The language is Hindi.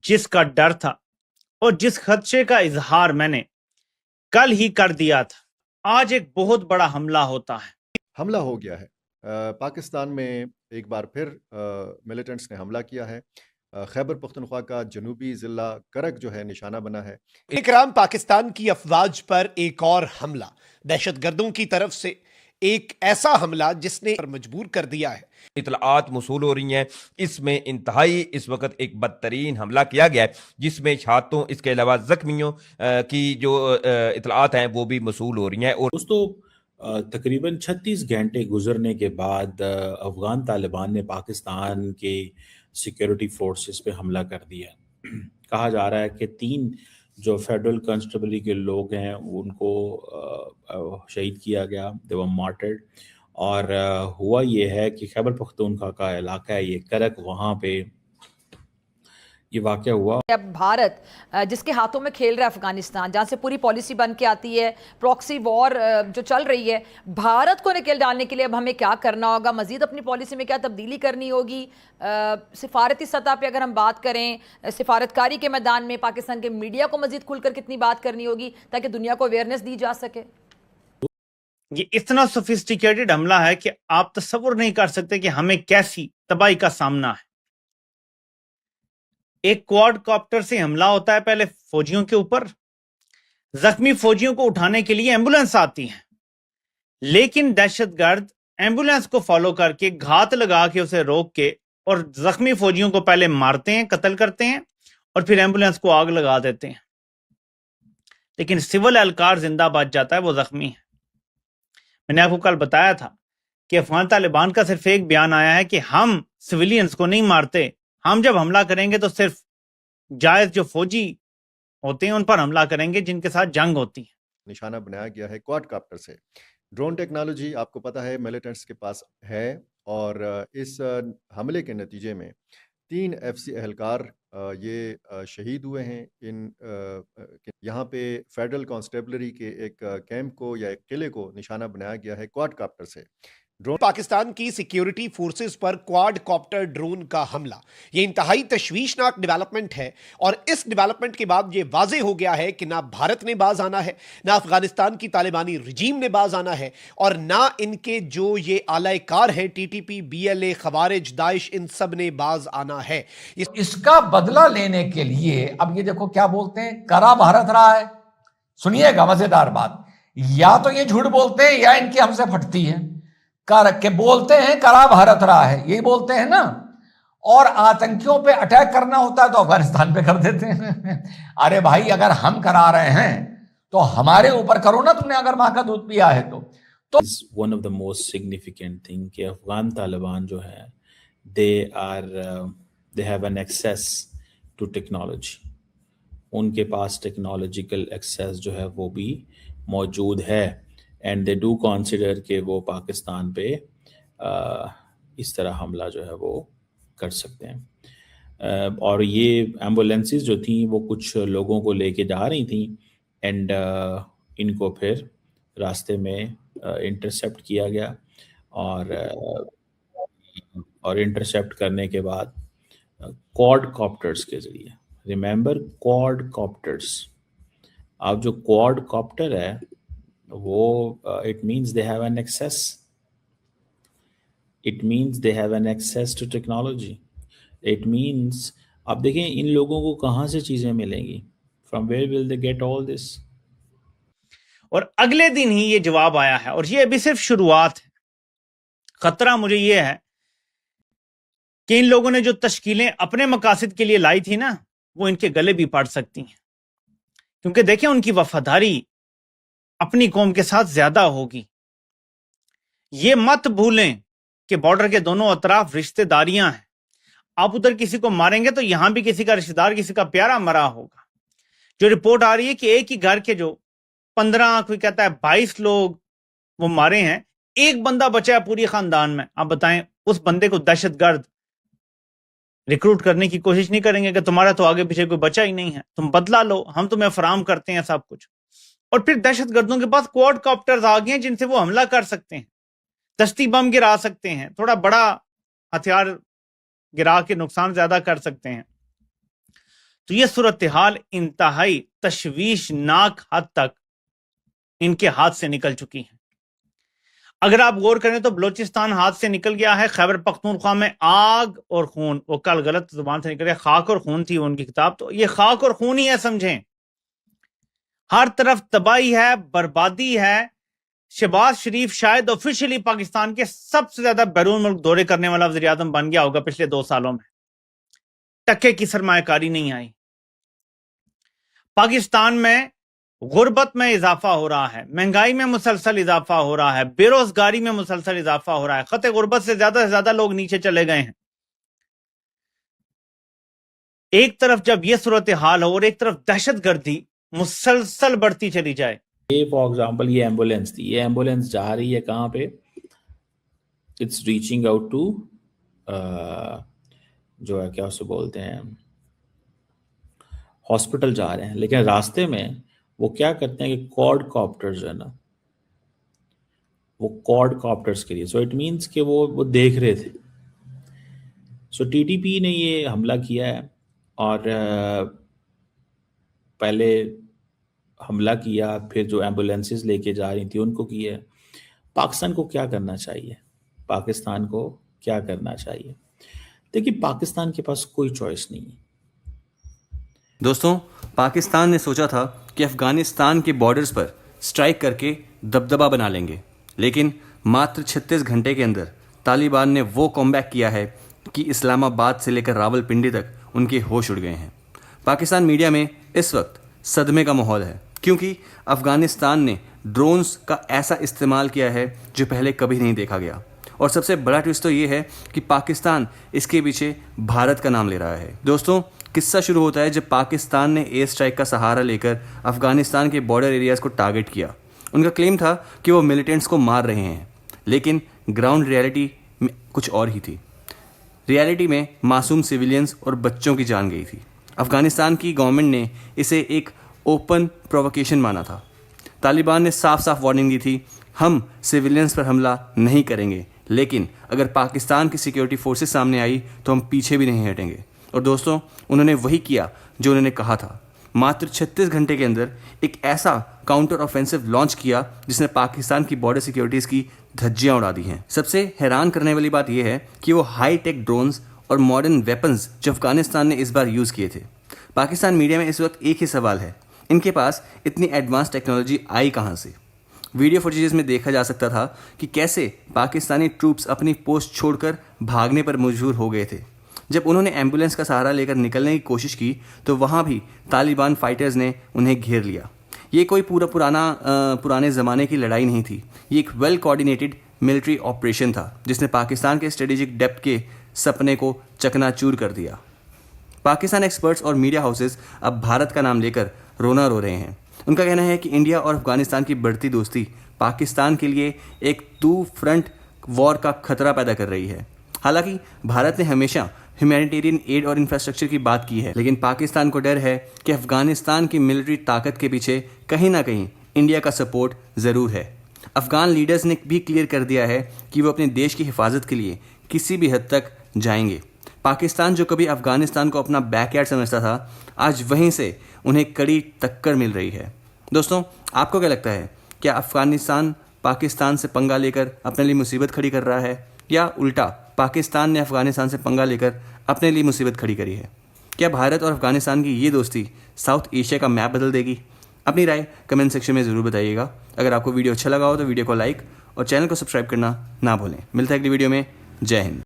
जिसका डर था और जिस खदशे का इजहार मैंने कल ही कर दिया था, आज एक बहुत बड़ा हमला होता है। हमला हो गया है। पाकिस्तान में एक बार फिर मिलिटेंट्स ने हमला किया है। खैबर पख्तूनख्वा का जनूबी ज़िला करक जो है निशाना बना है। इकराम पाकिस्तान की अफवाज पर एक और हमला, दहशतगर्दों की तरफ से एक ऐसा हमला जिसने मजबूर कर दिया है। इतलात मौसूल हो रही हैं, इसमें इंतहाई इस वक्त एक बदतरीन हमला किया गया है जिसमें छात्रों इसके अलावा जख्मियों की जो इतलात हैं वो भी मौसूल हो रही हैं। और दोस्तों, तकरीबन 36 घंटे गुजरने के बाद अफगान तालिबान ने पाकिस्तान के सिक्योरिटी फोर्सेस पे हमला कर दिया। कहा जा रहा है कि 3 जो फेडरल कांस्टेबली के लोग हैं उनको शहीद किया गया, दे वर मार्टर्ड। और हुआ ये है कि खैबर पख्तूनख्वा का इलाका है ये करक, वहाँ पे ये वाक़या हुआ। अब भारत जिसके हाथों में खेल रहा है अफगानिस्तान, जहाँ से पूरी पॉलिसी बन के आती है, प्रॉक्सी वॉर जो चल रही है, भारत को निकल डालने के लिए अब हमें क्या करना होगा? मजीद अपनी पॉलिसी में क्या तब्दीली करनी होगी? सिफारती सतह पे अगर हम बात करें, सिफारतकारी के मैदान में पाकिस्तान के मीडिया को मजीद खुलकर कितनी बात करनी होगी ताकि दुनिया को अवेयरनेस दी जा सके? ये इतना सोफिस्टिकेटेड हमला है कि आप तसव्वुर नहीं कर सकते कि हमें कैसी तबाही का सामना है। एक क्वाडकॉप्टर से हमला होता है पहले फौजियों के ऊपर। जख्मी फौजियों को उठाने के लिए एम्बुलेंस आती है, लेकिन दहशतगर्द एम्बुलेंस को फॉलो करके घात लगा के उसे रोक के और जख्मी फौजियों को पहले मारते हैं, कत्ल करते हैं और फिर एम्बुलेंस को आग लगा देते हैं। लेकिन सिविल एहलकार जिंदा बच जाता है, वो जख्मी है। मैंने आपको कल बताया था कि अफगान तालिबान का सिर्फ एक बयान आया है कि हम सिविलियंस को नहीं मारते, हम जब हमला करेंगे तो सिर्फ जायज जो फौजी होते हैं उन पर हमला करेंगे जिनके साथ जंग होती है। निशाना बनाया गया है क्वाडकॉप्टर से। ड्रोन टेक्नोलॉजी आपको पता है मिलिटेंट्स के पास है, और इस हमले के नतीजे में 3 एफसी एहलकार ये शहीद हुए हैं। यहाँ पे फेडरल कांस्टेबलरी के एक कैंप को या एक किले को निशाना बनाया गया है क्वाडकॉप्टर से। पाकिस्तान की सिक्योरिटी फोर्सेस पर क्वाडकॉप्टर ड्रोन का हमला, यह इंतहाई तशवीशनाक डेवलपमेंट है। और इस डेवलपमेंट के बाद यह वाजे हो गया है कि ना भारत ने बाज आना है, ना अफगानिस्तान की तालिबानी रजीम ने बाज आना है, और ना इनके जो ये आलाकार हैं टीटीपी, बीएलए, खवारिज, दाइश, इन सब ने बाज आना है। इसका बदला लेने के लिए अब ये देखो क्या बोलते हैं, करा भारत रहा है। सुनिएगा मजेदार बात, या तो ये झूठ बोलते हैं या इनकी हमसे फटती है। कर के बोलते हैं करा भारत रहा है, यही बोलते हैं ना। और आतंकियों पे अटैक करना होता है तो अफगानिस्तान पे कर देते हैं। अरे भाई, अगर हम करा रहे हैं तो हमारे ऊपर करो ना, तुमने अगर मां का दूध पिया है तो one of the most significant thing कि अफगान तालिबान जो है they have an access to technology. उनके पास टेक्नोलॉजिकल एक्सेस जो है वो भी मौजूद है, एंड दे डू कंसिडर कि वो पाकिस्तान पे इस तरह हमला जो है वो कर सकते हैं। और ये एम्बुलेंसेस जो थी वो कुछ लोगों को लेके जा रही थी, एंड इनको फिर रास्ते में इंटरसेप्ट किया गया। और इंटरसेप्ट करने के बाद क्वाडकॉप्टर्स के ज़रिए, रिमेंबर क्वाडकॉप्टर्स, अब जो क्वाडकॉप्टर है वो it means they have an access, it means they have an access to technology. It means अब देखें इन लोगों को कहाँ से चीज़ें मिलेंगी, from where will they get all this. और अगले दिन ही ये जवाब आया है, और ये अभी सिर्फ शुरुआत है। खतरा मुझे ये है कि इन लोगों ने जो तश्कीलें अपने मकासद के लिए लाई थी ना, वो इनके गले भी पड़ सकती हैं। क्योंकि देखें, उनकी वफादारी अपनी कौम के साथ ज्यादा होगी। ये मत भूलें कि बॉर्डर के दोनों अतराफ रिश्तेदारियां हैं। आप उधर किसी को मारेंगे तो यहां भी किसी का रिश्तेदार, किसी का प्यारा मरा होगा। जो रिपोर्ट आ रही है कि एक ही घर के जो 15, कोई कहता है 22 लोग वो मारे हैं, एक बंदा बचा है पूरी खानदान में। आप बताएं, उस बंदे को दहशतगर्द रिक्रूट करने की कोशिश नहीं करेंगे कि तुम्हारा तो आगे पीछे कोई बचा ही नहीं है, तुम बदला लो, हम तुम्हें फराम करते हैं सब कुछ। और फिर दहशतगर्दों के पास क्वाडकॉप्टर्स आ गए हैं जिनसे वो हमला कर सकते हैं, दस्ती बम गिरा सकते हैं, थोड़ा बड़ा हथियार गिरा के नुकसान ज्यादा कर सकते हैं। तो यह सूरत हाल इंतहाई तशवीशनाक हद तक इनके हाथ से निकल चुकी है। अगर आप गौर करें तो बलोचिस्तान हाथ से निकल गया है। खैबर पख्तूनख्वा में आग और खून, वो कल गलत जुबान से निकल गया, खाक और खून थी उनकी किताब, तो ये खाक और खून ही है समझें। हर तरफ तबाही है, बर्बादी है। शहबाज शरीफ शायद ऑफिशियली पाकिस्तान के सबसे ज्यादा बैरून मुल्क दौरे करने वाला वज़ीर आज़म बन गया होगा पिछले 2 सालों में। टक्के की सरमायाकारी नहीं आई। पाकिस्तान में गुर्बत में इजाफा हो रहा है, महंगाई में मुसलसल इजाफा हो रहा है, बेरोजगारी में मुसलसल इजाफा हो रहा है। खते गुर्बत से ज्यादा लोग नीचे चले गए हैं। एक तरफ जब यह सूरत हाल हो और एक तरफ दहशतगर्दी मुसलसल बढ़ती चली जाए। ये फॉर एग्जांपल ये एम्बुलेंस थी, ये एम्बुलेंस जा रही है कहाँ पे? इट्स रीचिंग आउट टू जो है क्या उसे बोलते हैं, हॉस्पिटल जा रहे हैं, लेकिन रास्ते में वो क्या करते हैं कि क्वाड कॉप्टर्स है ना, वो क्वाड कॉप्टर्स के लिए, सो इट मीन्स कि वो देख रहे थे। सो टीटीपी ने ये हमला किया है और पहले हमला किया, फिर जो एम्बुलेंसेस लेके जा रही थी उनको किया। पाकिस्तान को क्या करना चाहिए? पाकिस्तान को क्या करना चाहिए? देखिए, पाकिस्तान के पास कोई चॉइस नहीं है। दोस्तों, पाकिस्तान ने सोचा था कि अफगानिस्तान के बॉर्डर्स पर स्ट्राइक करके दबदबा बना लेंगे, लेकिन मात्र 36 घंटे के अंदर तालिबान ने वो कॉमबैक किया है कि इस्लामाबाद से लेकर रावलपिंडी तक उनके होश उड़ गए हैं। पाकिस्तान मीडिया में इस वक्त सदमे का माहौल है, क्योंकि अफगानिस्तान ने ड्रोन्स का ऐसा इस्तेमाल किया है जो पहले कभी नहीं देखा गया। और सबसे बड़ा ट्विस्ट तो ये है कि पाकिस्तान इसके पीछे भारत का नाम ले रहा है। दोस्तों, किस्सा शुरू होता है जब पाकिस्तान ने एयर स्ट्राइक का सहारा लेकर अफगानिस्तान के बॉर्डर एरियाज़ को टारगेट किया। उनका क्लेम था कि वो मिलिटेंट्स को मार रहे हैं, लेकिन ग्राउंड रियलिटी में कुछ और ही थी। रियलिटी में मासूम सिविलियंस और बच्चों की जान गई थी। अफगानिस्तान की गवर्नमेंट ने इसे एक ओपन प्रोवोकेशन माना था। तालिबान ने साफ साफ वार्निंग दी थी, हम सिविलियंस पर हमला नहीं करेंगे, लेकिन अगर पाकिस्तान की सिक्योरिटी फोर्सेस सामने आई तो हम पीछे भी नहीं हटेंगे। और दोस्तों, उन्होंने वही किया जो उन्होंने कहा था। मात्र 36 घंटे के अंदर एक ऐसा काउंटर ऑफेंसिव लॉन्च किया जिसने पाकिस्तान की बॉर्डर सिक्योरिटीज़ की धज्जियां उड़ा दी हैं। सबसे हैरान करने वाली बात यह है कि वो हाई टेक ड्रोन्स और मॉडर्न वेपन्स जो अफगानिस्तान ने इस बार यूज़ किए थे। पाकिस्तान मीडिया में इस वक्त एक ही सवाल है, इनके पास इतनी एडवांस टेक्नोलॉजी आई कहाँ से? वीडियो फुटेजेस में देखा जा सकता था कि कैसे पाकिस्तानी ट्रूप्स अपनी पोस्ट छोड़कर भागने पर मजबूर हो गए थे। जब उन्होंने एम्बुलेंस का सहारा लेकर निकलने की कोशिश की तो वहाँ भी तालिबान फाइटर्स ने उन्हें घेर लिया। ये कोई पुराने ज़माने की लड़ाई नहीं थी, ये एक वेल कोऑर्डिनेटेड मिलिट्री ऑपरेशन था जिसने पाकिस्तान के स्ट्रेटेजिक डेप्थ के सपने को चकनाचूर कर दिया। पाकिस्तान एक्सपर्ट्स और मीडिया हाउसेस अब भारत का नाम लेकर रोना रो रहे हैं। उनका कहना है कि इंडिया और अफगानिस्तान की बढ़ती दोस्ती पाकिस्तान के लिए एक 2 फ्रंट वॉर का खतरा पैदा कर रही है। हालांकि भारत ने हमेशा ह्यूमैनिटेरियन एड और इंफ्रास्ट्रक्चर की बात की है, लेकिन पाकिस्तान को डर है कि अफगानिस्तान की मिलिट्री ताकत के पीछे कहीं ना कहीं इंडिया का सपोर्ट ज़रूर है। अफगान लीडर्स ने भी क्लियर कर दिया है कि वो अपने देश की हिफाजत के लिए किसी भी हद तक जाएंगे। पाकिस्तान जो कभी अफगानिस्तान को अपना बैकयार्ड समझता था, आज वहीं से उन्हें कड़ी टक्कर मिल रही है। दोस्तों, आपको क्या लगता है, क्या अफगानिस्तान पाकिस्तान से पंगा लेकर अपने लिए मुसीबत खड़ी कर रहा है, या उल्टा पाकिस्तान ने अफगानिस्तान से पंगा लेकर अपने लिए मुसीबत खड़ी करी है? क्या भारत और अफगानिस्तान की ये दोस्ती साउथ एशिया का मैप बदल देगी? अपनी राय कमेंट सेक्शन में ज़रूर बताइएगा। अगर आपको वीडियो अच्छा लगा हो तो वीडियो को लाइक और चैनल को सब्सक्राइब करना ना भूलें। मिलता है अगली वीडियो में। जय हिंद।